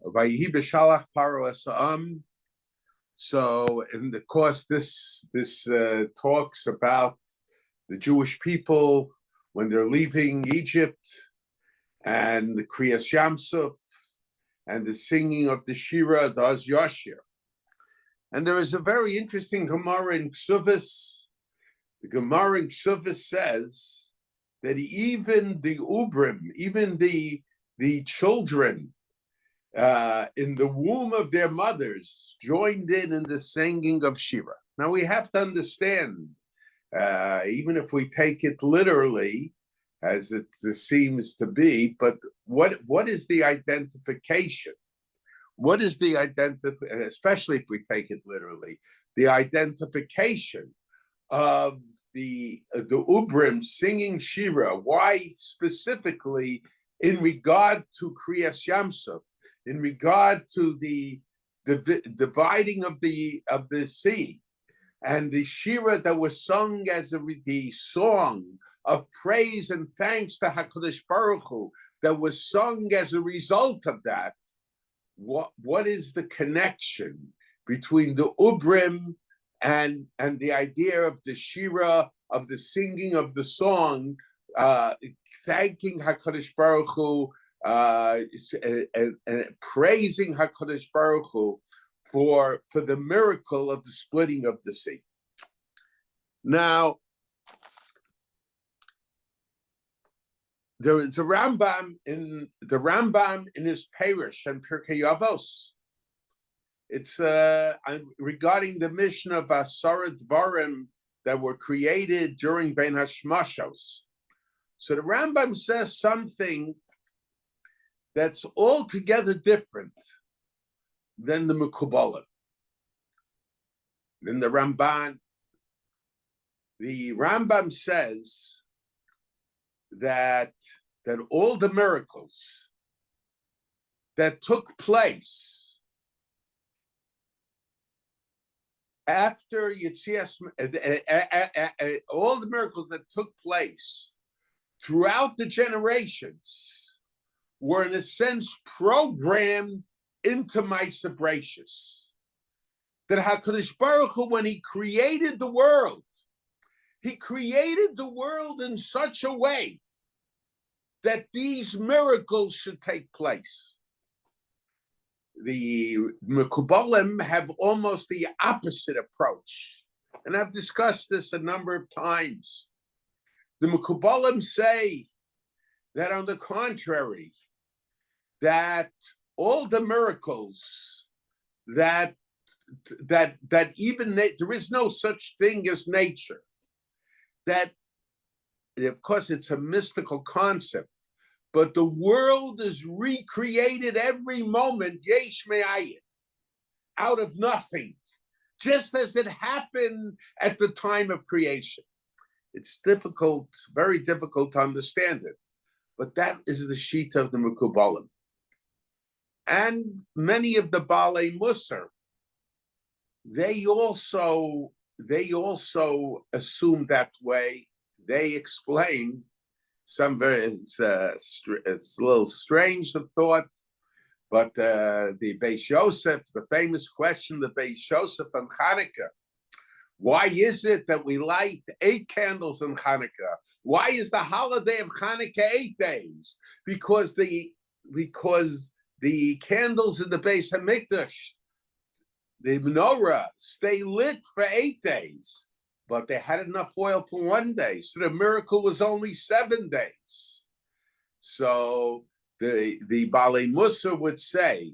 Vayhi Beshalach Parshas. So, in the course, this talks about the Jewish people when they're leaving Egypt, and the Kriyas Yamsuf, and the singing of the shira, the Az Yashir. And there is a very interesting Gemara in Ksubis. The Gemara in Ksubis says that even the Ubrim, even the children in the womb of their mothers joined in the singing of shira. Now we have to understand, even if we take it literally, as it seems to be, but what is the identification? What is the especially if we take it literally, the identification of the Ubrim singing shira? Why specifically in regard to Kriyas Yamsuf, in regard to the dividing of the sea, and the shira that was sung as the song of praise and thanks to HaKadosh Baruch Hu, that was sung as a result of that? What is the connection between the Ubrim and the idea of the shira, of the singing of the song, thanking HaKadosh Baruch Hu, and praising HaKadosh Baruch Hu for the miracle of the splitting of the sea? Now, there is a Rambam in his Parish and Pirkei Avos. It's regarding the mission of Asara Dvarim that were created during Ben Hashmashos. So the Rambam says something that's altogether different than the Mekubalim, than the Ramban. The Rambam says that all the miracles that took place after Yetzias, all the miracles that took place throughout the generations were in a sense programmed into Ma'aseh Bereishis. That HaKadosh Baruch Hu, when he created the world in such a way that these miracles should take place. The Mekubalim have almost the opposite approach, and I've discussed this a number of times. The Mekubalim say that, on the contrary, that all the miracles that even there is no such thing as nature. That, of course, it's a mystical concept, but the world is recreated every moment, yesh me'ayin, out of nothing, just as it happened at the time of creation. It's difficult, very difficult to understand it, but that is the shita of the Mekubalim. And many of the Balei Musar, they also assume that way. They explain some it's a little strange, the thought, but the Beis Yosef, the famous question, the Beis Yosef on Hanukkah, why is it that we light 8 candles in Hanukkah? Why is the holiday of Hanukkah 8 days? Because the candles in the Beis Hamikdash, the menorah, stay lit for 8 days, but they had enough oil for 1 day, so the miracle was only 7 days. So the Balei Musar would say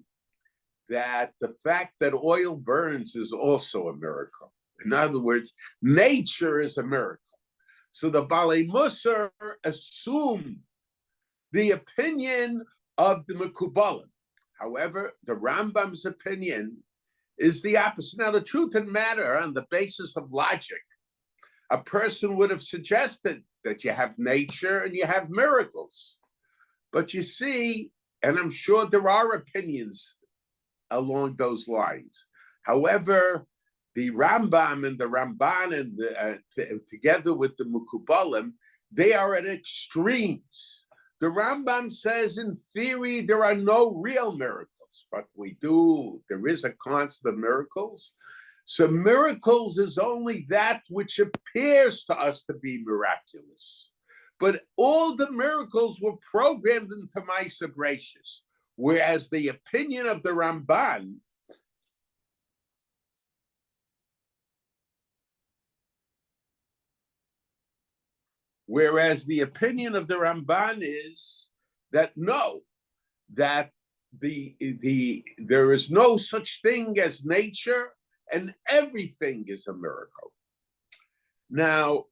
that the fact that oil burns is also a miracle. In other words, nature is a miracle. So the Balei Musar assume the opinion of the Mekubalim. However, the Rambam's opinion is the opposite. Now, the truth of the matter, on the basis of logic, a person would have suggested that you have nature and you have miracles. But you see, and I'm sure there are opinions along those lines. However, the Rambam and the Ramban, and together with the Mekubalim, they are at extremes. The Rambam says, in theory, there are no real miracles. miracles, but there is a concept of miracles. So miracles is only that which appears to us to be miraculous. But all the miracles were programmed into Maisa Gracious, whereas the opinion of the Ramban is that no, that there is no such thing as nature, and everything is a miracle. Now,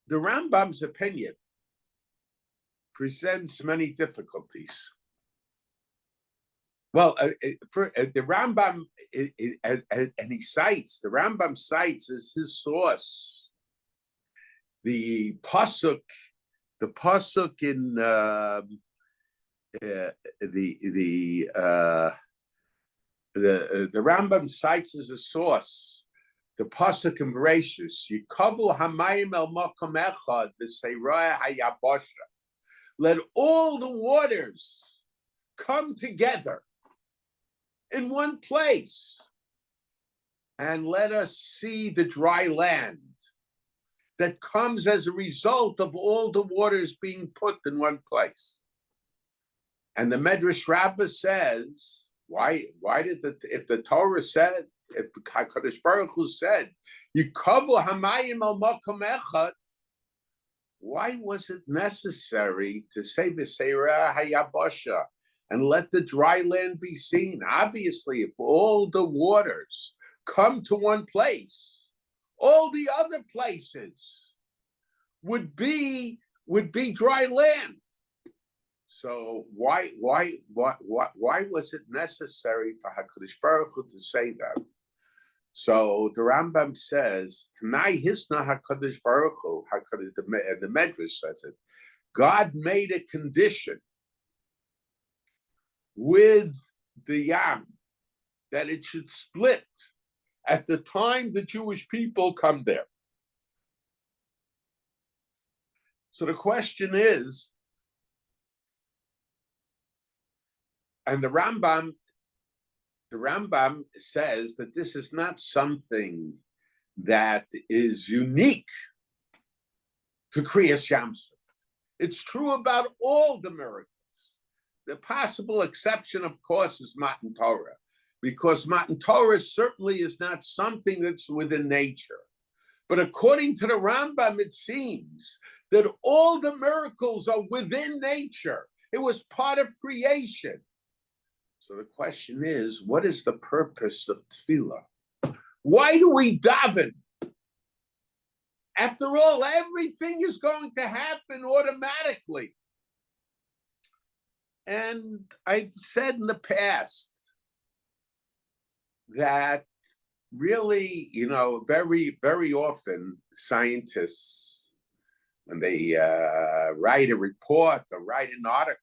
the Rambam's opinion presents many difficulties. Well, the Rambam, and he cites, the Rambam cites as his source the pasuk in the Rambam cites as a source the pasuk in Bereshis, Yikavu hamayim el makom echad v'seirah hayabosha. Let all the waters come together in one place, and let us see the dry land that comes as a result of all the waters being put in one place. And the Medrash Rabbi says, why did if the Torah said, if HaKadosh Baruch Hu said, Yikavu hamayim al makom echad, why was it necessary to say B'seirah hayabasha and let the dry land be seen? Obviously, if all the waters come to one place, all the other places would be dry land. So why was it necessary for HaKadosh Baruch Hu to say that? So the Rambam says, Tanai Hisna HaKadosh Baruch Hu, the Medrash says it, God made a condition with the Yam that it should split at the time the Jewish people come there. So the question is, and the Rambam says that this is not something that is unique to Kriyas Yamsuf. It's true about all the miracles. The possible exception, of course, is Matan Torah, because Matan Torah certainly is not something that's within nature. But according to the Rambam, it seems that all the miracles are within nature. It was part of creation. So the question is, what is the purpose of tefillah? Why do we daven? After all, everything is going to happen automatically. And I've said in the past that really, very, very often scientists, when they write a report or write an article,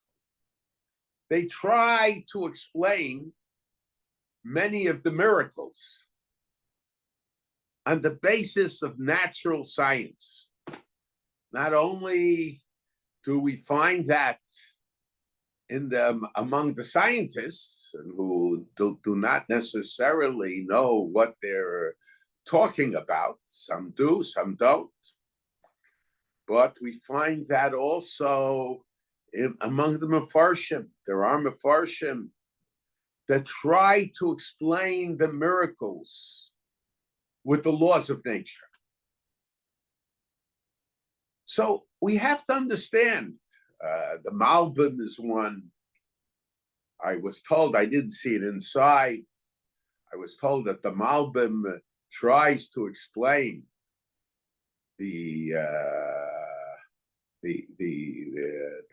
they try to explain many of the miracles on the basis of natural science. Not only do we find that among the scientists who do not necessarily know what they're talking about, some do, some don't, but we find that also among the Mefarshim. There are Mefarshim that try to explain the miracles with the laws of nature. So we have to understand, the Malbim is one. I was told, I didn't see it inside, I was told that the Malbim tries to explain the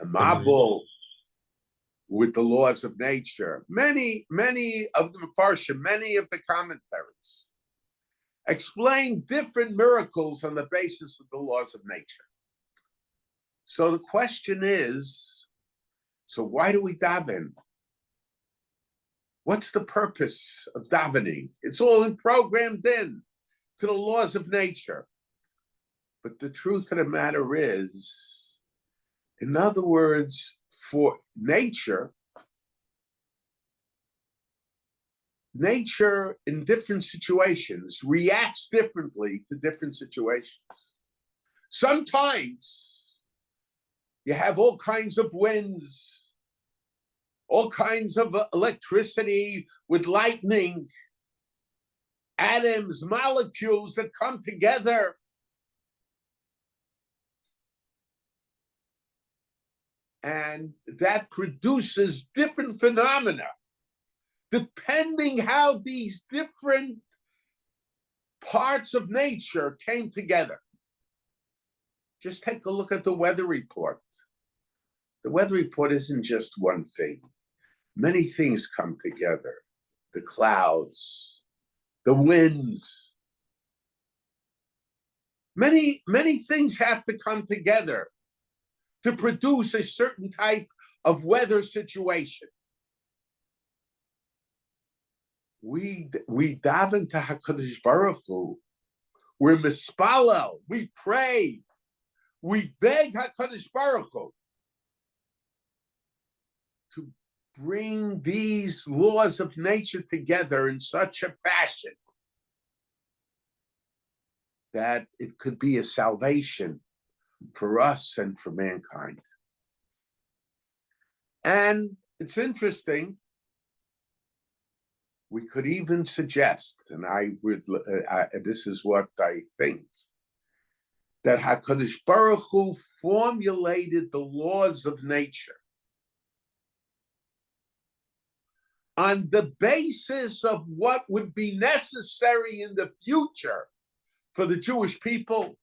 Mabul with the laws of nature. Many of the Mefarshim, many of the commentaries explain different miracles on the basis of the laws of nature. So the question is, so why do we daven? What's the purpose of davening? It's all programmed in to the laws of nature. But the truth of the matter is, in other words, for nature, nature in different situations reacts differently to different situations. Sometimes you have all kinds of winds, all kinds of electricity with lightning, atoms, molecules that come together. And that produces different phenomena, depending how these different parts of nature came together. Just take a look at the weather report. The weather report isn't just one thing. Many things come together. The clouds, the winds. Many things have to come together to produce a certain type of weather situation. We daven to HaKadosh Baruch Hu. We're mispalel. We pray. We beg HaKadosh Baruch Hu to bring these laws of nature together in such a fashion that it could be a salvation for us and for mankind. And it's interesting, we could even suggest, and this is what I think, that HaKadosh Baruch Hu formulated the laws of nature on the basis of what would be necessary in the future for the Jewish people,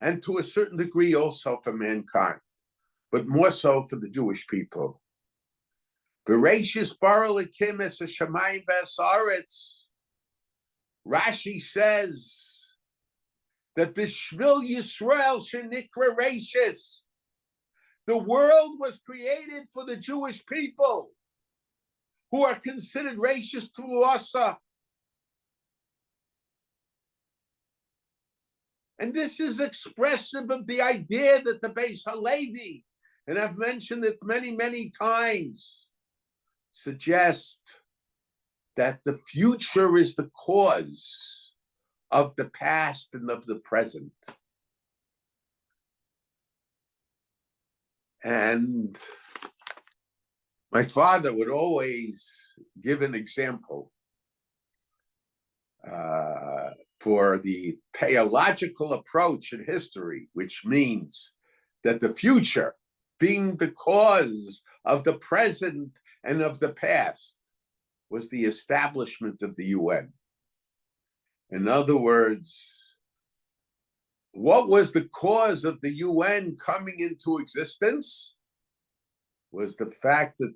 and to a certain degree also for mankind, but more so for the Jewish people. Bereshis bara Elokim es hashamayim v'haaretz. Rashi says that Bishvil Yisrael shenikra Reshis, the world was created for the Jewish people, who are considered Reshis Tuasa. And this is expressive of the idea that the Beis Halevi, and I've mentioned it many times, suggest that the future is the cause of the past and of the present. And my father would always give an example for the theological approach in history, which means that the future being the cause of the present and of the past was the establishment of the UN. In other words, what was the cause of the UN coming into existence was the fact that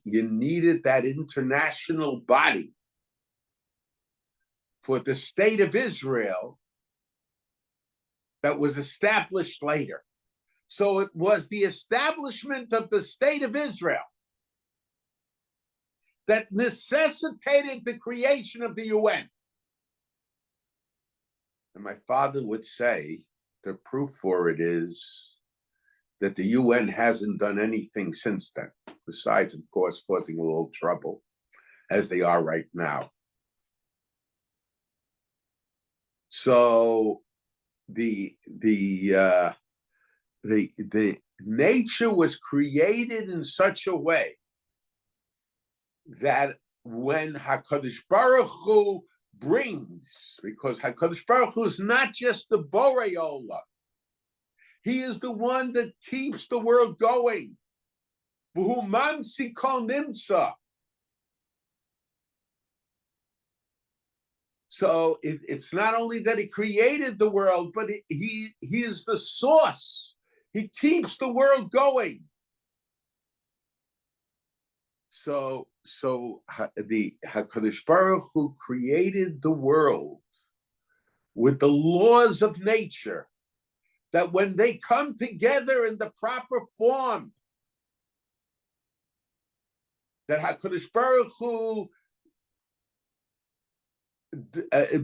you needed that international body for the state of Israel that was established later. So it was the establishment of the state of Israel that necessitated the creation of the UN. And my father would say the proof for it is that the UN hasn't done anything since then, besides, of course, causing a little trouble, as they are right now. So the nature was created in such a way that when HaKadosh Baruch Hu brings, because HaKadosh Baruch Hu is not just the Borei Olam, he is the one that keeps the world going. V'hu mamsi kol nimtza. So it's not only that he created the world, but he is the source. He keeps the world going. So the HaKadosh Baruch Hu created the world with the laws of nature, that when they come together in the proper form, that HaKadosh Baruch Hu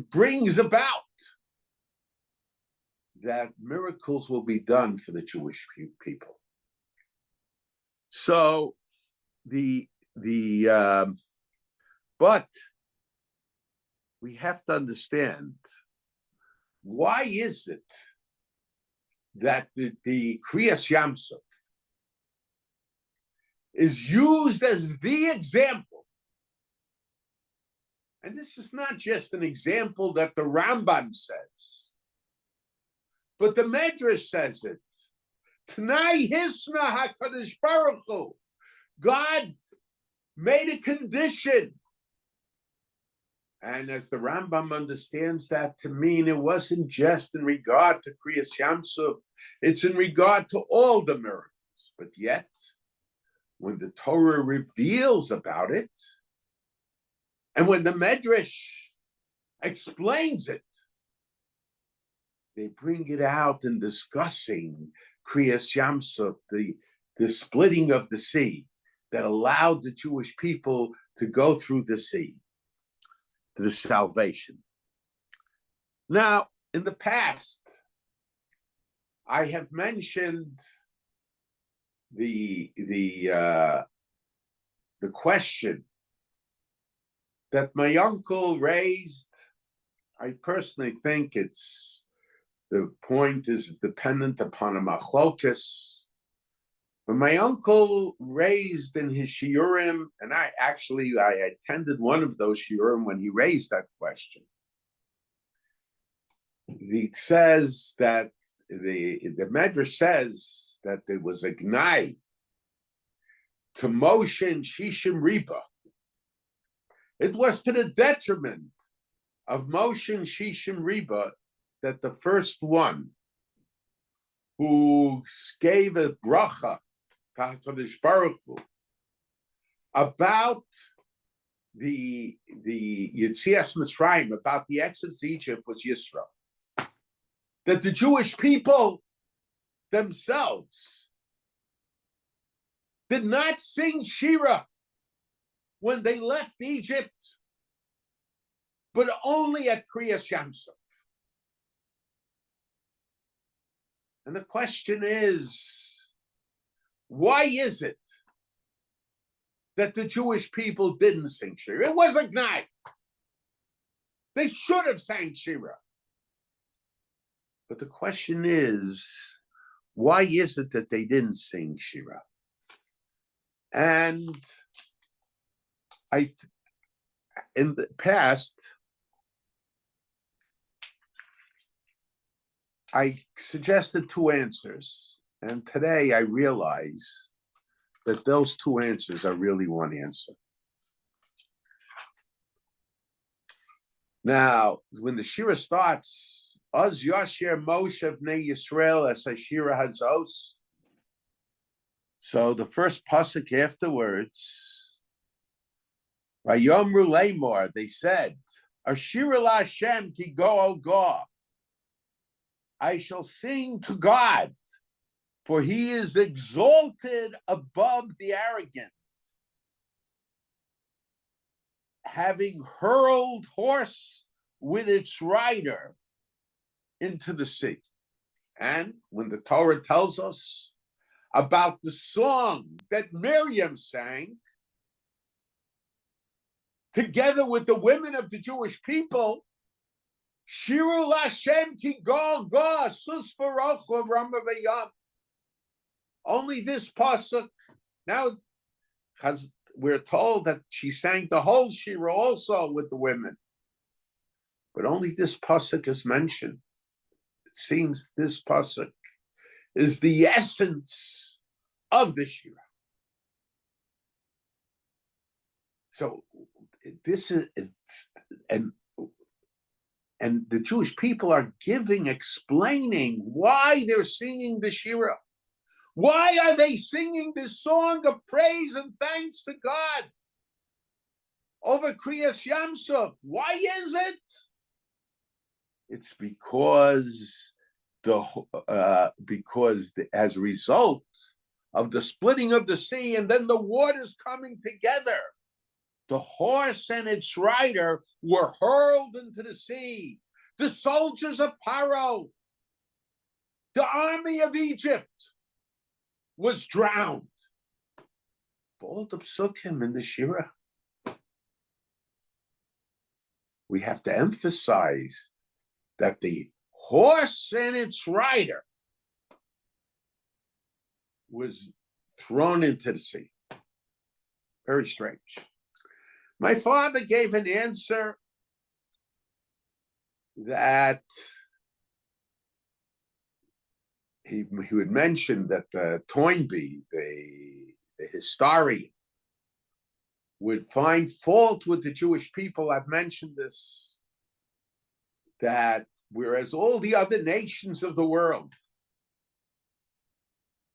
brings about, that miracles will be done for the Jewish people. So the But we have to understand, why is it that the Kriyas Yamsuf is used as the example? And this is not just an example that the Rambam says, but the Medrash says it. T'nai hisna HaKadosh Baruch Hu. God made a condition. And as the Rambam understands that to mean, it wasn't just in regard to Kriyas Yamsuf, it's in regard to all the miracles. But yet, when the Torah reveals about it, and when the Medrash explains it, they bring it out in discussing Kriyas Yamsuf, the splitting of the sea that allowed the Jewish people to go through the sea, to the salvation. Now, in the past, I have mentioned the question that my uncle raised. I personally think the point is dependent upon a machlokas. But my uncle raised in his shiurim, and I attended one of those shiurim when he raised that question. He says that the Medrash says that there was a gnai to Moshe and Shishim Reba. It was to the detriment of Moshe and Shishim Reba that the first one who gave a bracha to HaKadosh Baruch Hu about the Yetzias Mitzrayim, about the exodus of Egypt, was Yisrael. That the Jewish people themselves did not sing shira when they left Egypt, but only at Kriyas Yamsuf. And the question is, why is it that the Jewish people didn't sing shira? It was a gnai. They should have sang shira. But the question is, why is it that they didn't sing shira? And in the past, I suggested two answers. And today I realize that those two answers are really one answer. Now, when the shira starts, Az Yasher Moshe Vnei Yisrael as Shira Hazos. So the first pasuk afterwards, Vayomru Lemor, they said, Ashira LaHashem ki go go. I shall sing to God, for he is exalted above the arrogant, having hurled horse with its rider into the sea. And when the Torah tells us about the song that Miriam sang, together with the women of the Jewish people, Shiru LaHashem ki go go sus v'rocha rama v'yam. Only this pasuk. Now, we're told that she sang the whole shira also with the women, but only this pasuk is mentioned. It seems this pasuk is the essence of the shira. So this is, and the Jewish people are explaining why they're singing the shira. Why are they singing this song of praise and thanks to God over Kriyas Yamsuf? Why is it? It's because as a result of the splitting of the sea and then the waters coming together, the horse and its rider were hurled into the sea. The soldiers of Paro, the army of Egypt, was drowned. All the psukim in the shira. we have to emphasize that the horse and its rider was thrown into the sea. Very strange. My father gave an answer that he would mention that Toynbee, the historian, would find fault with the Jewish people. I've mentioned this, that whereas all the other nations of the world,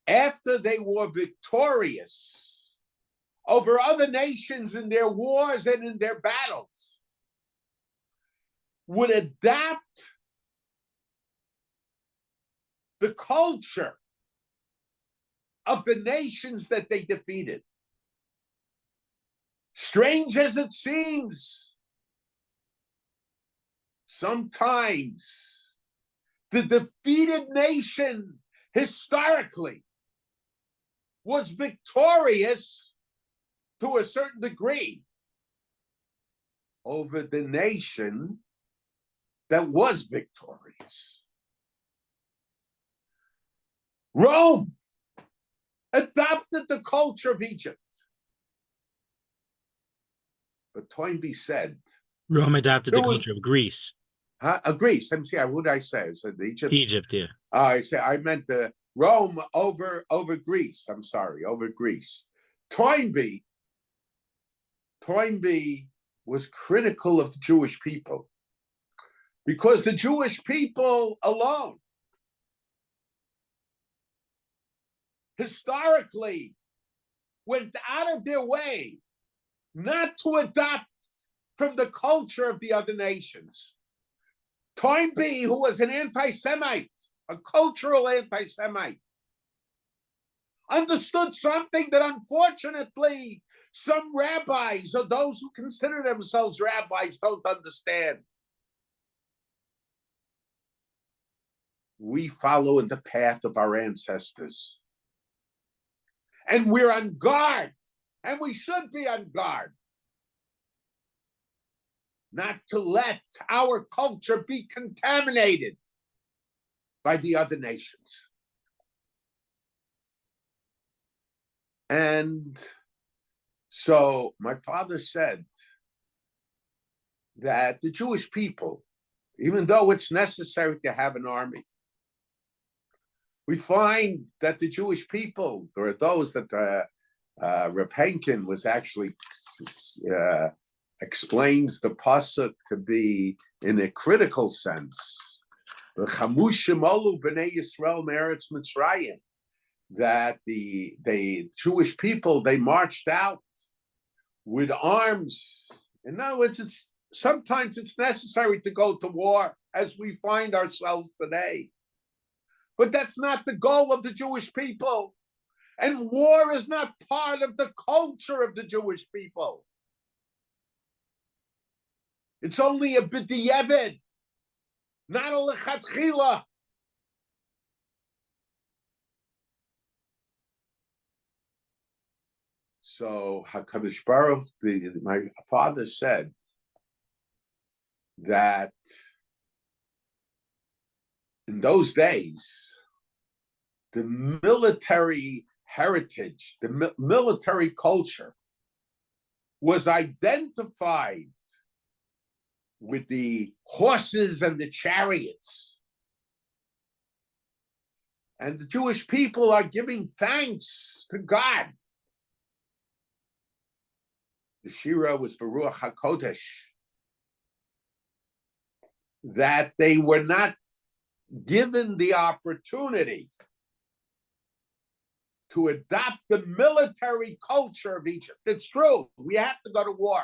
after they were victorious over other nations in their wars and in their battles, would adapt the culture of the nations that they defeated. Strange as it seems, sometimes the defeated nation historically was victorious to a certain degree over the nation that was victorious. Rome adopted the culture of Egypt. But Toynbee said, Rome adopted the culture of Greece. Greece. What did I say? I said Egypt. Egypt, yeah. I meant Rome over Greece. I'm sorry, over Greece. Toynbee was critical of the Jewish people because the Jewish people alone historically went out of their way not to adopt from the culture of the other nations. Toynbee, who was an anti-Semite, a cultural anti-Semite, understood something that unfortunately some rabbis, or those who consider themselves rabbis, don't understand. We follow in the path of our ancestors. And we're on guard, and we should be on guard, not to let our culture be contaminated by the other nations. And so my father said that the Jewish people, even though it's necessary to have an army, we find that the Jewish people, there are those that Rabbi was actually explains the pasuk to be in a critical sense. That the Jewish people, they marched out with arms. In other words, sometimes it's necessary to go to war, as we find ourselves today. But that's not the goal of the Jewish people. And war is not part of the culture of the Jewish people. It's only a b'diavad, not a lechatchila. So HaKadosh Baruch, my father said that in those days, the military heritage, the military culture was identified with the horses and the chariots. And the Jewish people are giving thanks to God. The shira was Baruch HaKodesh, that they were not given the opportunity to adopt the military culture of Egypt. It's true. We have to go to war.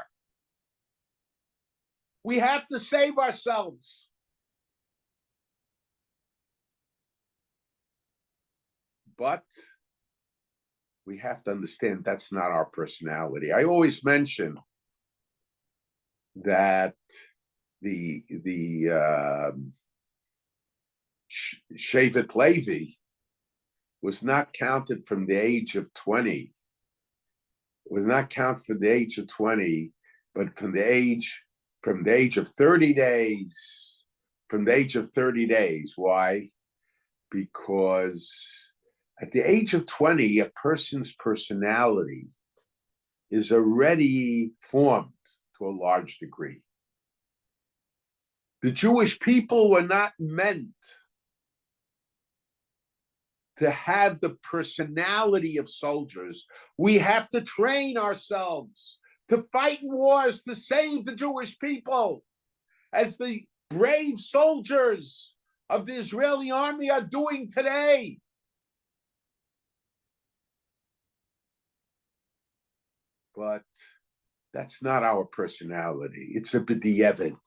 We have to save ourselves. But we have to understand that's not our personality. I always mention that the Shevet Levi was not counted from the age of 20. It was not counted from the age of 20, but from the age from the age of 30 days. From the age of 30 days. Why? Because at the age of 20, a person's personality is already formed to a large degree. The Jewish people were not meant to have the personality of soldiers. We have to train ourselves to fight in wars to save the Jewish people, as the brave soldiers of the Israeli army are doing today. But that's not our personality. It's a b'diavad.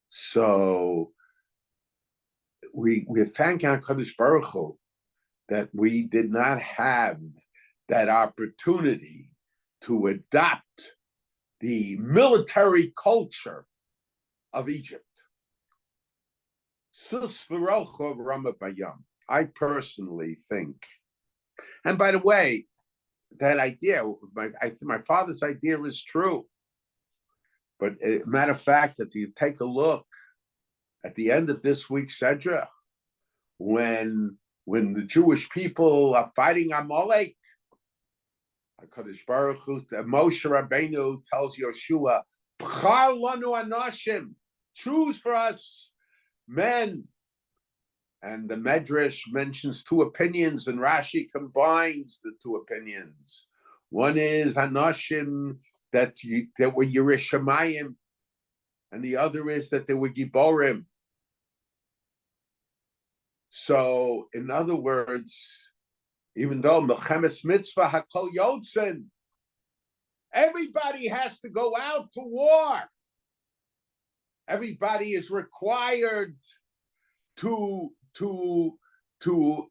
So we thank HaKadosh Baruch Hu that we did not have that opportunity to adopt the military culture of Egypt. I personally think, and by the way, that idea, my father's idea is true. But matter of fact, if you take a look at the end of this week's Sedra, when the Jewish people are fighting Amalek, HaKadosh Baruch Hu, Moshe Rabbeinu tells Yoshua, B'char lanu anashim, choose for us men. And the Medrash mentions two opinions, and Rashi combines the two opinions. One is anashim that were Yerushalayim, and the other is that they were Giborim. So, in other words, even though Melchemes Mitzvah Hakol Yotzen, everybody has to go out to war. Everybody is required to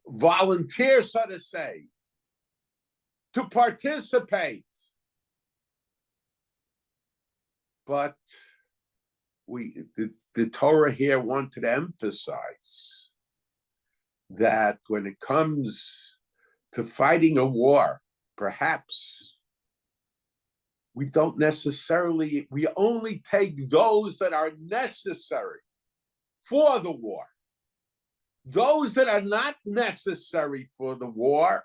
volunteer, so to say, to participate. But the Torah here wanted to emphasize that when it comes to fighting a war, perhaps we only take those that are necessary for the war. Those that are not necessary for the war,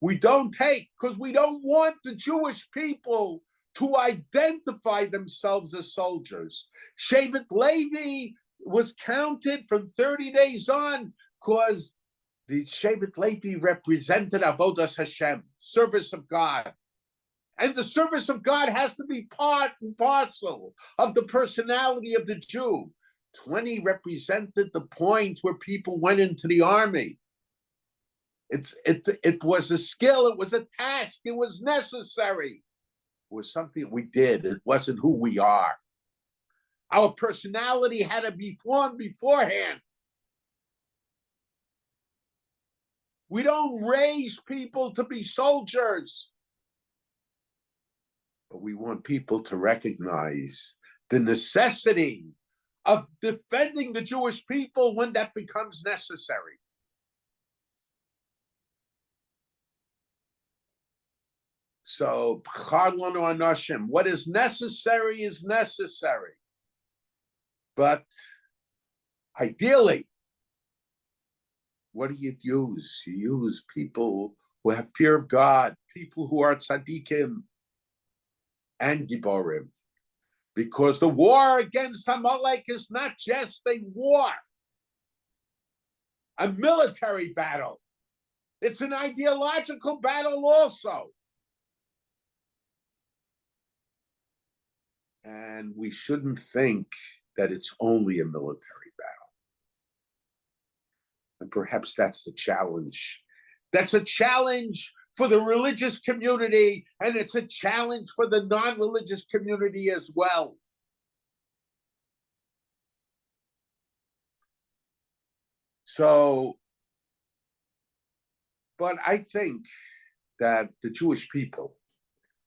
we don't take, because we don't want the Jewish people to identify themselves as soldiers. Shevet Levi was counted from 30 days on because the Shevet Levi represented Avodas Hashem, service of God. And the service of God has to be part and parcel of the personality of the Jew. 20 represented the point where people went into the army. It was a skill, it was a task, it was necessary. It was something we did. It wasn't who we are. Our personality had to be formed beforehand. We don't raise people to be soldiers, but we want people to recognize the necessity of defending the Jewish people when that becomes necessary. So, what is necessary is necessary. But ideally, what do you use? You use people who have fear of God, people who are tzaddikim and giborim. Because the war against Amalek is not just a war, a military battle. It's an ideological battle also. And we shouldn't think that it's only a military battle. And perhaps that's the challenge. That's a challenge for the religious community, and it's a challenge for the non-religious community as well. So, but I think that the Jewish people,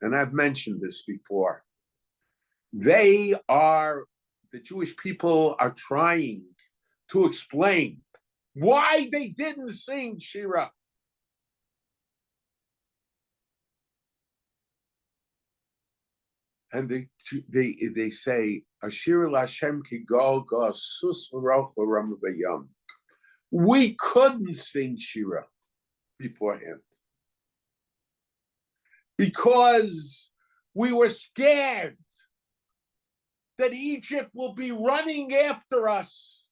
and I've mentioned this before, the Jewish people are trying to explain why they didn't sing shira. And they say, Ashir Lashem ki go go sus v'roch v'ram v'yam. We couldn't sing shira beforehand because we were scared that Egypt will be running after us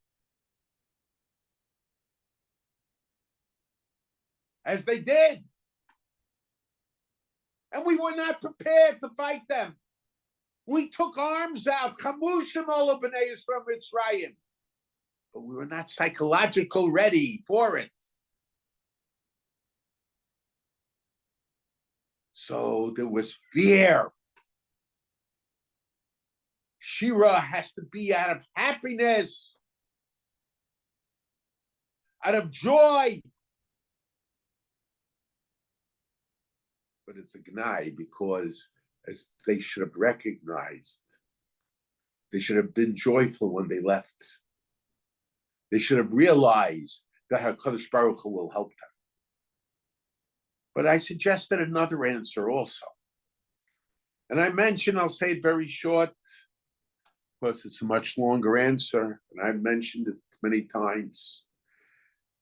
as they did. And we were not prepared to fight them. We took arms out, Chamushim Ola B'nai Yisrael Mitzrayim, but we were not psychologically ready for it. So there was fear. Shira has to be out of happiness, out of joy. But it's a gnai because as they should have recognized, they should have been joyful when they left. They should have realized that HaKadosh Baruch Hu will help them. But I suggested another answer also. And I mentioned, I'll say it very short, because it's a much longer answer, and I've mentioned it many times.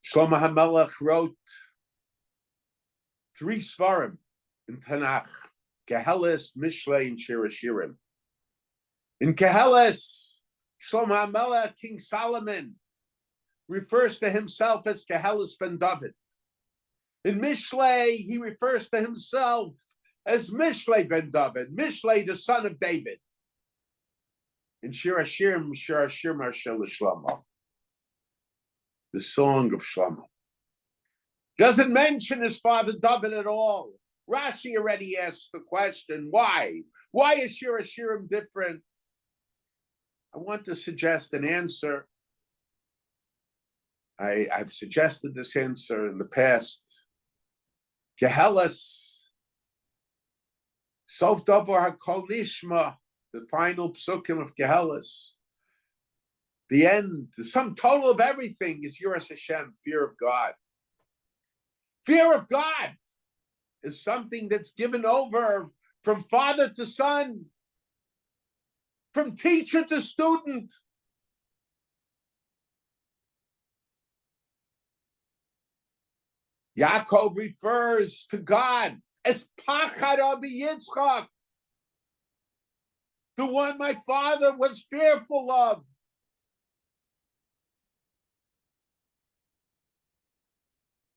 Shlomo HaMelech wrote 3 svarim in Tanakh, Kehelis, Mishlei, and Shira Shirim. In Kehelis, Shlomo HaMelech, King Solomon, refers to himself as Kehelis ben David. In Mishlei, he refers to himself as Mishlei ben David, Mishlei, the son of David. In Shira Shirim, Shira Shirim Shel Shlomo, the song of Shlomo. Doesn't mention his father David at all. Rashi already asked the question, why? Why is Shira Shirim different? I want to suggest an answer. I've suggested this answer in the past. Kehelis, Sof Davar HaKol Nishma, the final psukim of Kehelis. The end, the sum total of everything is Yiras Hashem, fear of God. Fear of God is something that's given over from father to son, from teacher to student. Yaakov refers to God as Pachad Abi Yitzchak, the one my father was fearful of.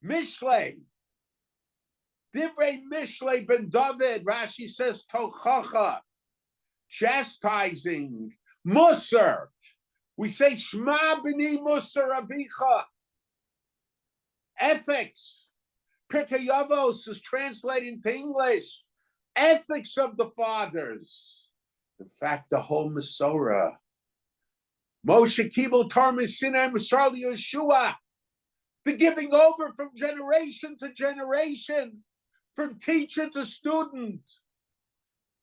Mishlei, Divrei Mishlei ben David, Rashi says Tochacha, chastising, Musar. We say Shema b'ni Musar Avicha, ethics. Pirkei Avos is translated to English, ethics of the fathers. In fact, the whole Masorah. Moshe Kibel Torah Sinai Masar Yeshua, the giving over from generation to generation, from teacher to student.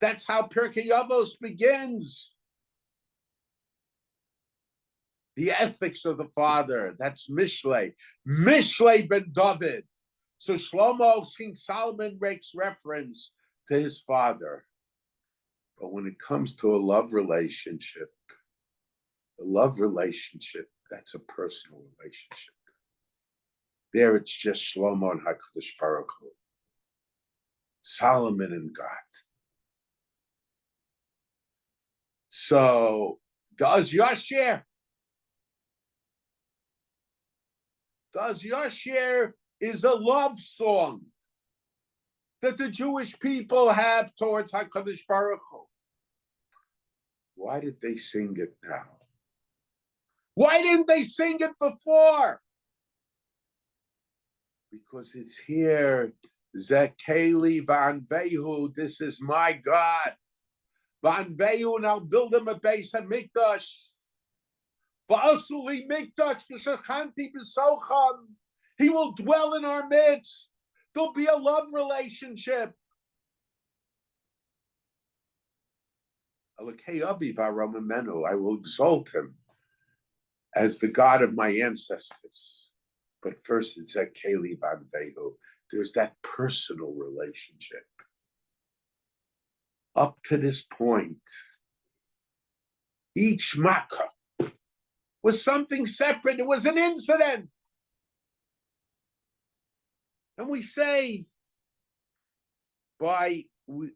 That's how Pirkei Avos begins. The ethics of the father, that's Mishlei. Mishlei ben David. So Shlomo, King Solomon, makes reference to his father. But when it comes to a love relationship, that's a personal relationship. There it's just Shlomo and HaKadosh Baruch Hu. Solomon and God. So, does Yashir is a love song that the Jewish people have towards HaKadosh Baruch Hu. Why did they sing it now? Why didn't they sing it before? Because it's here. Zekeli Vanvehu, this is my God. Vanvehu, and I'll build him a base of Mikdash. Va'asuli Mikdash v'shachanti b'socham. He will dwell in our midst. There'll be a love relationship. I will exalt him as the God of my ancestors. But first it's that Keli Banvehu. There's that personal relationship. up to this point, each makkah was something separate. It was an incident. And we say by in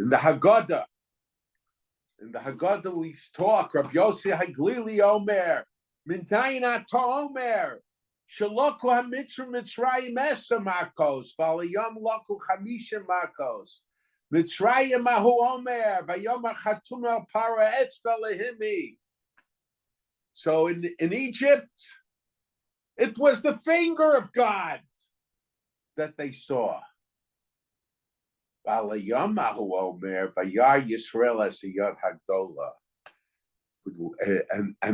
the Haggadah. In the Haggadah we talk, Rabbi Yossi Haglili Omer, Mintayna to Omer, Shaloku HaMitzra Mitzrayim Esa Makos, Balayom Loku Chamisha Makos, Mitzrayim Ahu Omer, Vayom HaChatum El Para Etzva Lehimi. So in Egypt, it was the finger of God that they saw. And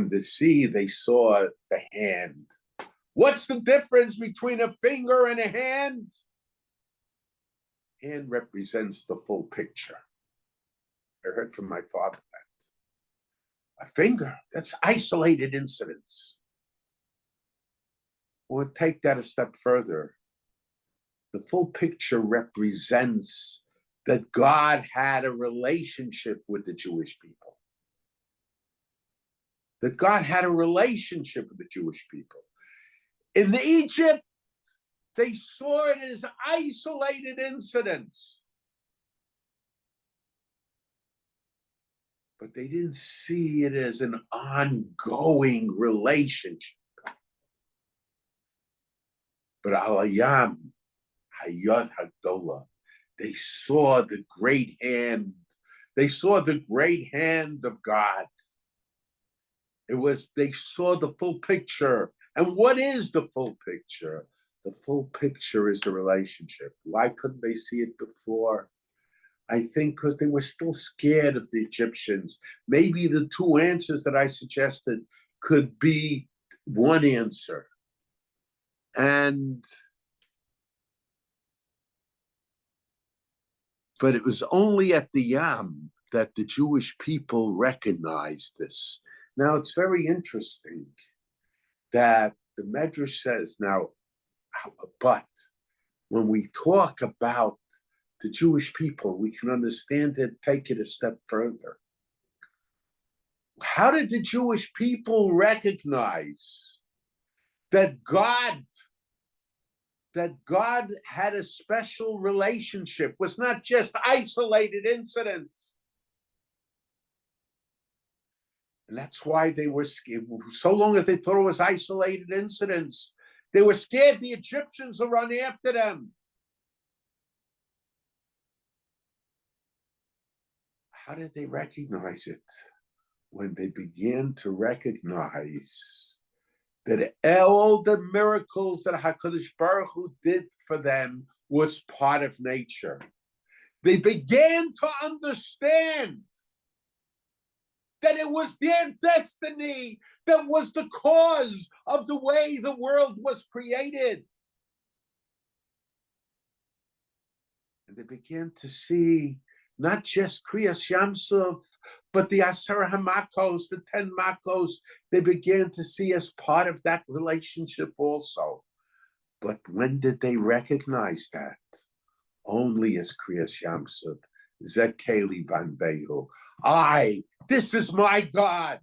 the sea, they saw the hand. What's the difference between a finger and a hand? Hand represents the full picture. I heard from my father that. A finger, that's isolated incidents. We'll take that a step further. The full picture represents that God had a relationship with the Jewish people. That God had a relationship with the Jewish people. In Egypt, they saw it as isolated incidents. But they didn't see it as an ongoing relationship. But Alayam, Hayat Hagdolah, they saw the great hand. They saw the great hand of God. They saw the full picture. And what is the full picture? The full picture is the relationship. Why couldn't they see it before? I think because they were still scared of the Egyptians. Maybe the two answers that I suggested could be one answer. But it was only at the Yam that the Jewish people recognized this. Now, it's very interesting that the Medrash says, but when we talk about the Jewish people, we can understand it, take it a step further. How did the Jewish people recognize that God had a special relationship, was not just isolated incidents? And that's why they were scared. So long as they thought it was isolated incidents, they were scared the Egyptians would run after them. How did they recognize it? When they began to recognize that all the miracles that HaKadosh Baruch Hu did for them was part of nature. They began to understand that it was their destiny that was the cause of the way the world was created. And they began to see not just Kriyas Yamsuf, but the Asar HaMakos, the 10 Makos, they began to see as part of that relationship also. But when did they recognize that? Only as Kriyas Yamsuf, Zekeli Van Vehu. This is my God.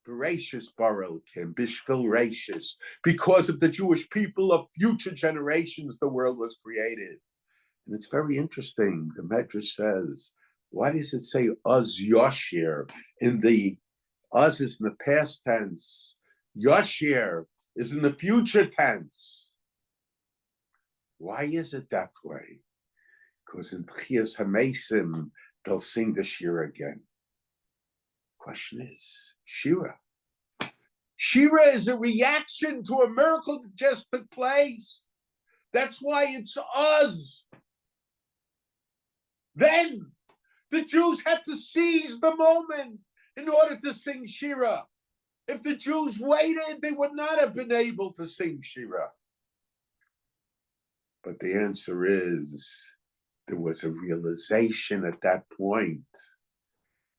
Bereshis Barelkim, Bishvil Rashis. Because of the Jewish people of future generations, the world was created. And it's very interesting. The Medrash says, why does it say Uz Yoshir? Uz is in the past tense. Yoshir is in the future tense. Why is it that way? Because in Tchias HaMesim, they'll sing the shira again. Question is, shira. Shira is a reaction to a miracle that just took place. That's why it's Uz. Then the Jews had to seize the moment in order to sing shira. If the Jews waited, they would not have been able to sing shira. But the answer is, there was a realization at that point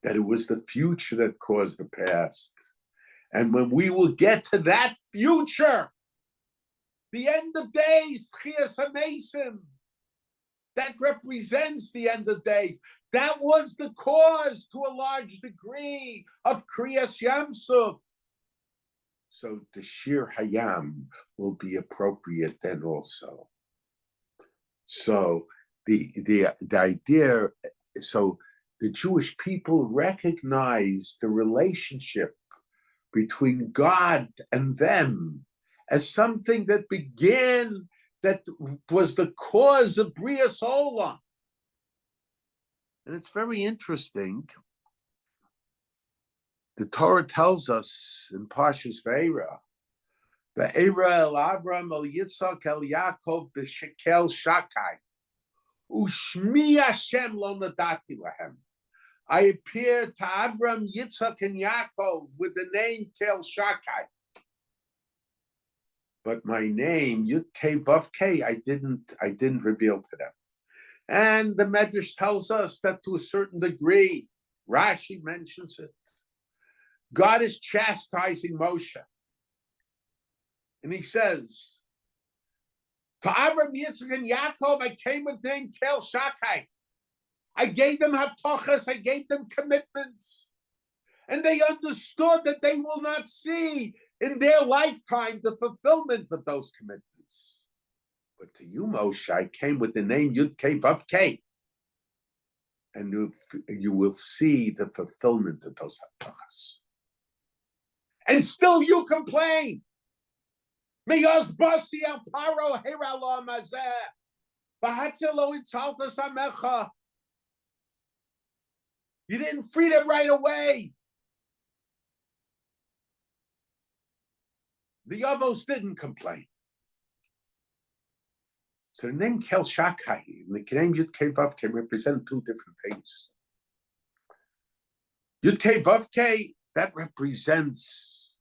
that it was the future that caused the past. And when we will get to that future, the end of days, Tchias HaMesim, that represents the end of days. That was the cause, to a large degree, of Kriyas Yamsuf. So the Shir Hayam will be appropriate then also. So the idea, so the Jewish people recognize the relationship between God and them as something that began, that was the cause of Brias Olam. And it's very interesting. The Torah tells us in Parshas Ve'era, Ve'era el Avram el Yitzchak el Yaakov b'shekel shakai, u'shmi Hashem lo nadati lahem. I appeared to Avram, Yitzchak, and Yaakov with the name Kel Shakai. But my name, Yud Kei Vav Kei, I didn't reveal to them. And the Medrash tells us that to a certain degree, Rashi mentions it, God is chastising Moshe. And he says, to Avram, Yitzchak, and Yaakov, I came with the name Kel Shakai. I gave them haftochas, I gave them commitments. And they understood that they will not see in their lifetime the fulfillment of those commitments. But to you, Moshe, I came with the name Yud Kei Vav Kei. And you will see the fulfillment of those haftochas. And still you complain. Meyos basi al paro hera lo mazeh. V'hatzelo itzalta samecha. You didn't free them right away. The Yavos didn't complain. So the name Kel Shakai and the name Yud Kei Vav Kei represent two different things. Yud Kei Vav Kei, that represents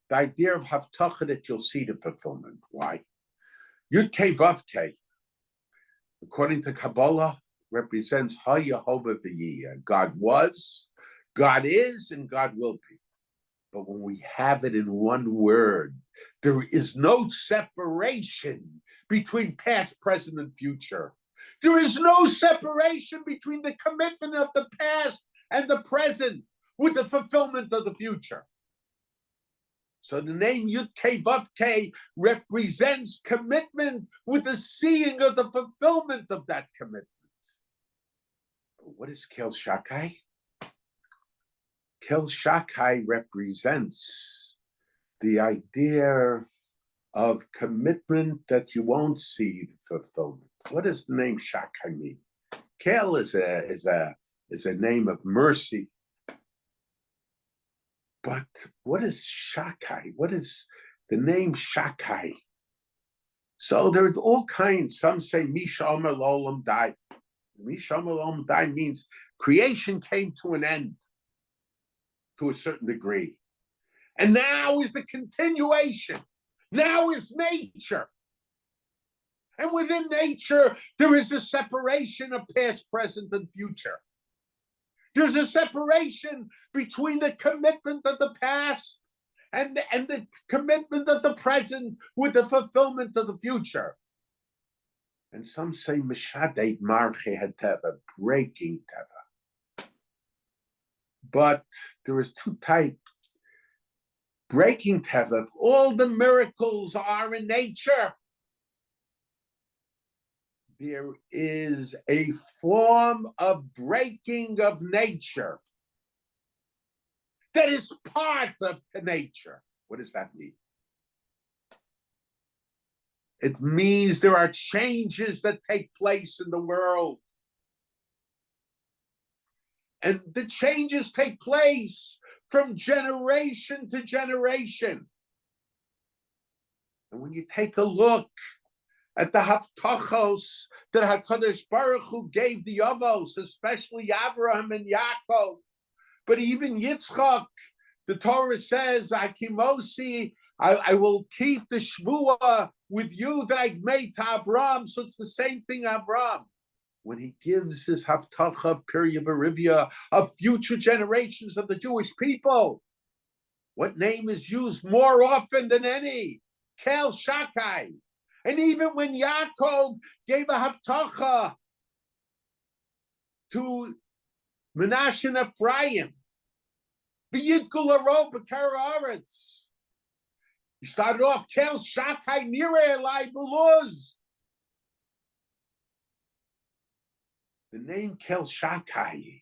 the idea of Havtacha, that you'll see the fulfillment. Why? Yud Kei Vav Kei, according to Kabbalah, represents Ha Yehovah V'yiyah. God was, God is, and God will be. But when we have it in one word, there is no separation between past, present, and future. There is no separation between the commitment of the past and the present with the fulfillment of the future. So the name Yud Kei Vav Kei represents commitment with the seeing of the fulfillment of that commitment. What is Kel Shakai? Kel Shakai represents the idea of commitment that you won't see fulfillment. What does the name Shakai mean? Kel is a name of mercy. But what is Shakai? What is the name Shakai? So there are all kinds. Some say Misha Omer L'Olam Dai. Misha Omer L'Olam Dai means creation came to an end to a certain degree. And now is the continuation. Now is nature. And within nature, there is a separation of past, present, and future. There's a separation between the commitment of the past and the commitment of the present with the fulfillment of the future. And some say Mishadei Marche Hateva, breaking Teva. But there is two types. Breaking Teva, if all the miracles are in nature, there is a form of breaking of nature that is part of the nature. What does that mean? It means there are changes that take place in the world. And the changes take place from generation to generation. And when you take a look at the haftachos that HaKadosh Baruch Hu gave the Avos, especially Abraham and Yaakov, but even Yitzchak, the Torah says, Akimosi, I will keep the shvuah with you that I made to Abraham. So it's the same thing, Abraham. when he gives his Haftacha Pirya Berivia of future generations of the Jewish people, what name is used more often than any? Kel Shakai. And even when Yaakov gave a Haftacha to Menashe and Ephraim, V'yidkul haro b'kar haaretz, he started off Kel Shakai Nireh Elai Buluz. The name Kel Shakai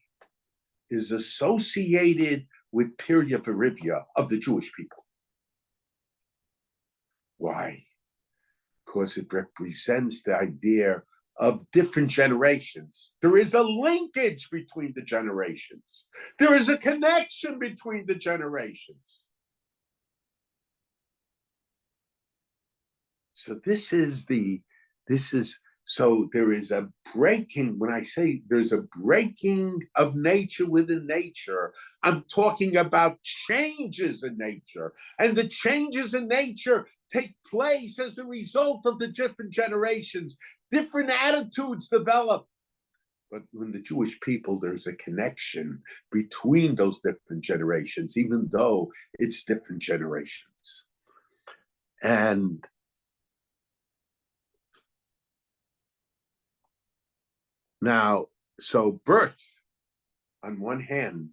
is associated with Pirya Verivya of the Jewish people. Why? Because it represents the idea of different generations. There is a linkage between the generations. There is a connection between the generations. So so there is a breaking. When I say there's a breaking of nature within nature, I'm talking about changes in nature. And the changes in nature take place as a result of the different generations. Different attitudes develop. But when the Jewish people, there's a connection between those different generations, even though it's different generations. And now, so birth on one hand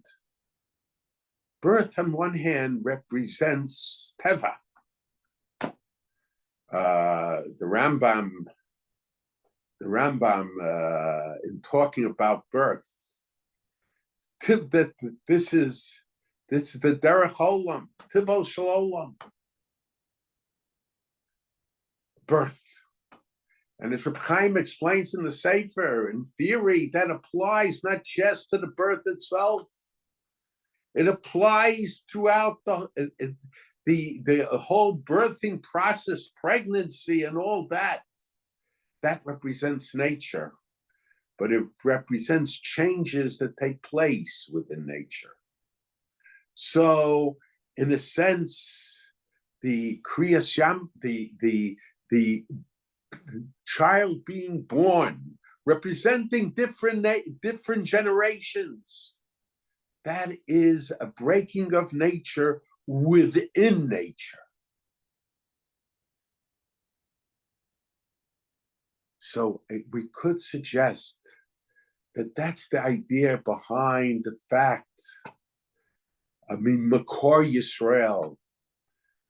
represents Teva. The Rambam in talking about birth, that this is the derech olam, tivo shalom, birth. And as Reb Chaim explains in the Sefer, in theory, that applies not just to the birth itself. It applies throughout the whole birthing process, pregnancy, and all that. That represents nature, but it represents changes that take place within nature. So, in a sense, the Kriyas Yam, the child being born, representing different generations, that is a breaking of nature within nature. So we could suggest that that's the idea behind the fact, Makor Yisrael,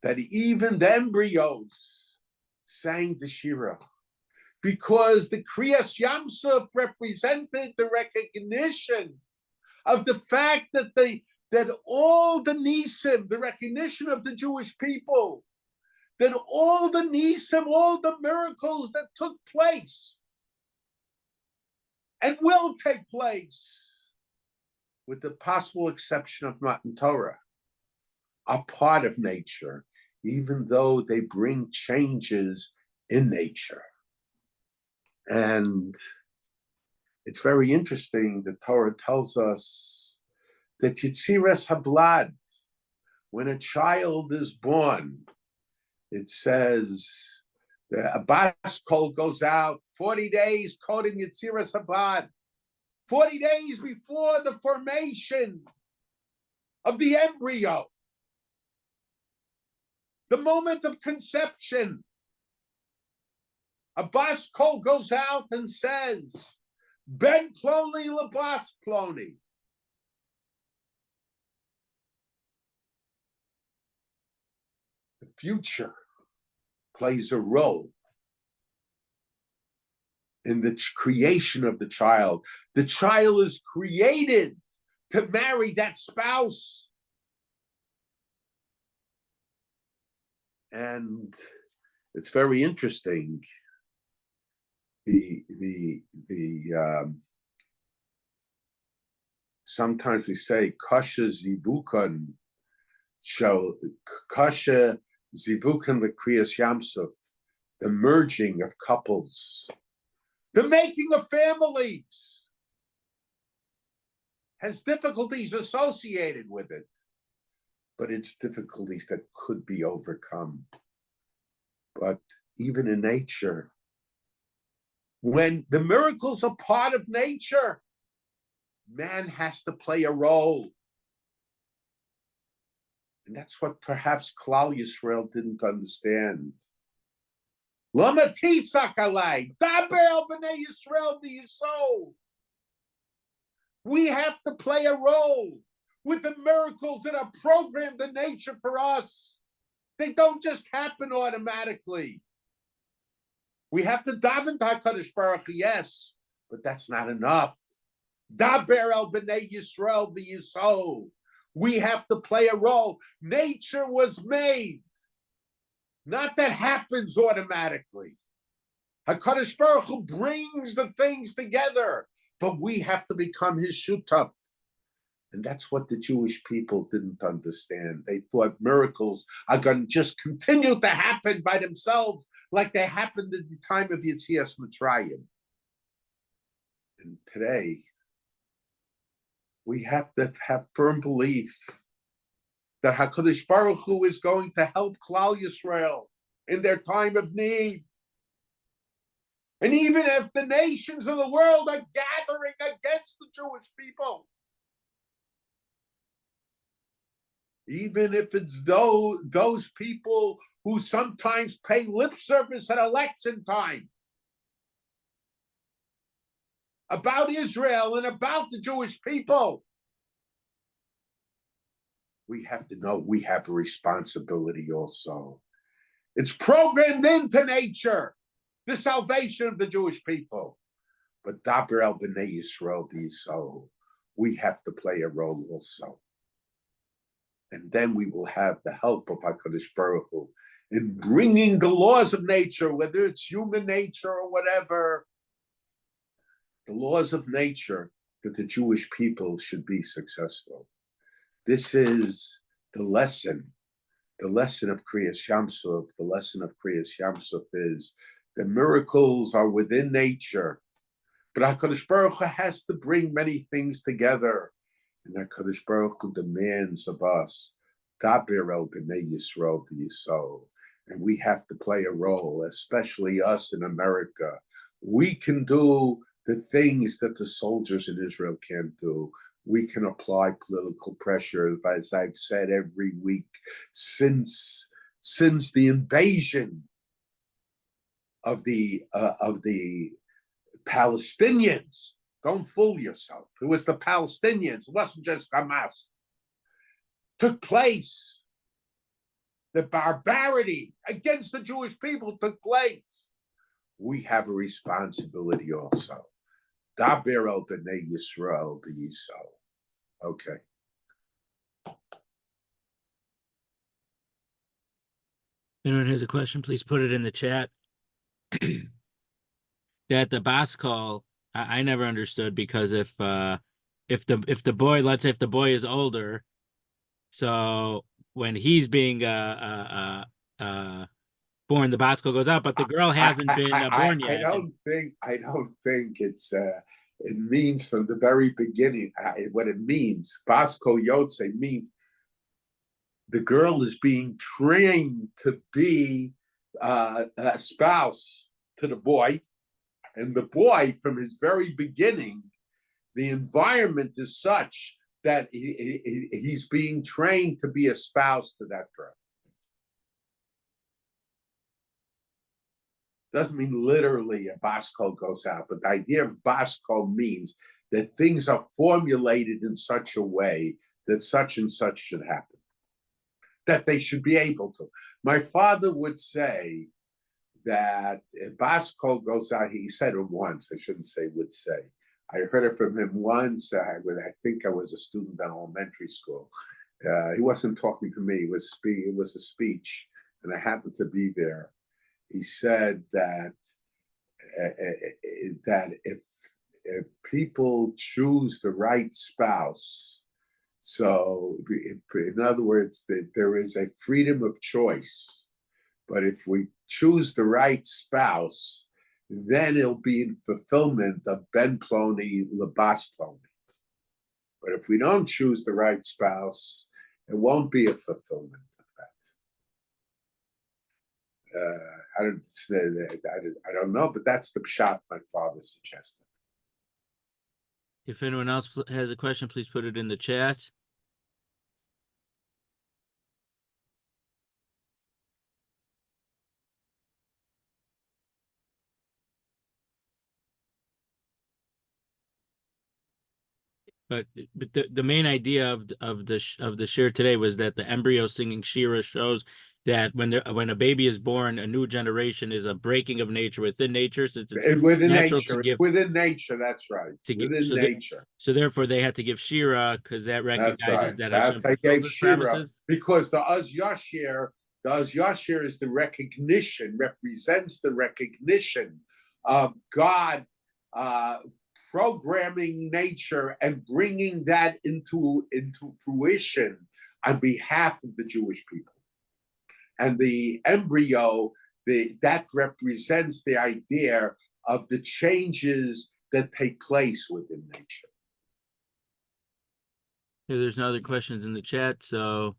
that even the embryos sang the shira, because the Kriyas Yamsuf represented the recognition of the fact that all the nisim, the recognition of the Jewish people, that all the nisim, all the miracles that took place and will take place, with the possible exception of Matan Torah, are part of nature, even though they bring changes in nature. And it's very interesting, the Torah tells us that Yitziras Hablad, when a child is born, it says the Abbas Kol goes out 40 days, Kodim Yitziras Hablad, 40 days before the formation of the embryo, the moment of conception. Abbas Kol goes out and says, Ben Ploni Labas Ploni. The future plays a role in the creation of the child. The child is created to marry that spouse. And it's very interesting. Sometimes we say kasha zivukan, show kasha zivukan l'kriyas yamsuf, the merging of couples, the making of families has difficulties associated with it, but it's difficulties that could be overcome. But even in nature, When the miracles are part of nature, man has to play a role. And that's what perhaps Klal Yisrael didn't understand. Lama titzak alai, daber el b'nei Yisrael v'yisol. We have to play a role with the miracles that are programmed in nature for us. They don't just happen automatically. We have to daven to HaKadosh Baruch Hu, yes, but that's not enough. Daber el b'nei Yisrael v'yisol. We have to play a role. Nature was made. Not that happens automatically. HaKadosh Baruch Hu brings the things together, but we have to become his shutaf. And that's what the Jewish people didn't understand. They thought miracles are going to just continue to happen by themselves like they happened at the time of Yetzias Mitzrayim. And today, we have to have firm belief that HaKadosh Baruch Hu is going to help Klal Yisrael in their time of need. And even if the nations of the world are gathering against the Jewish people, even if it's those people who sometimes pay lip service at election time about Israel and about the Jewish people, we have to know we have a responsibility also. It's programmed into nature, the salvation of the Jewish people. But Daber el b'nei Yisrael v'yisol, we have to play a role also. And then we will have the help of HaKadosh Baruch Hu in bringing the laws of nature, whether it's human nature or whatever, the laws of nature, that the Jewish people should be successful. This is the lesson of Kriyas Yamsuf. The lesson of Kriyas Yamsuf is the miracles are within nature, but HaKadosh Baruch Hu has to bring many things together. And HaKadosh Baruch Hu demands of us, Daber el b'nei Yisrael v'yisol. And we have to play a role, especially us in America. We can do the things that the soldiers in Israel can't do. We can apply political pressure, as I've said every week, since the invasion of the Palestinians. Don't fool yourself. It was the Palestinians. It wasn't just Hamas. Took place. The barbarity against the Jewish people took place. We have a responsibility also. Daber el b'nei Yisrael v'yisol. Okay. Anyone has a question, please put it in the chat. That the bas call, I never understood, because if the boy, let's say if the boy is older, so when he's being born, the bas call goes out, but the girl hasn't been born yet. I don't think it's it means from the very beginning what it means. Bas kol yotze means the girl is being trained to be a spouse to the boy. And the boy, from his very beginning, the environment is such that he's being trained to be a spouse to that girl. Doesn't mean literally a bas kol goes out, but the idea of bas kol means that things are formulated in such a way that such and such should happen, that they should be able to. My father would say that bas kol goes out. He said it once. I shouldn't say would say. I heard it from him once. I think I was a student in elementary school. He wasn't talking to me. It was a speech, and I happened to be there. He said that if people choose the right spouse, so in other words, that there is a freedom of choice. But if we choose the right spouse, then it'll be in fulfillment of Ben Ploni, Lebas Ploni. But if we don't choose the right spouse, it won't be a fulfillment of I don't know, but that's the pshat my father suggested. If anyone else has a question, please put it in the chat. But the main idea of the shir today was that the embryo singing shira shows that when a baby is born, a new generation is a breaking of nature within nature, since it's Within natural nature, to give within nature, that's right. to give Within nature. so therefore they had to give shira because that That's recognizes right. that That Hashem they fulfilled gave his shira promises. because the Uz Yashir is the recognition, represents the recognition of God programming nature and bringing that into fruition on behalf of the Jewish people. And the embryo, that represents the idea of the changes that take place within nature. There's no other questions in the chat, so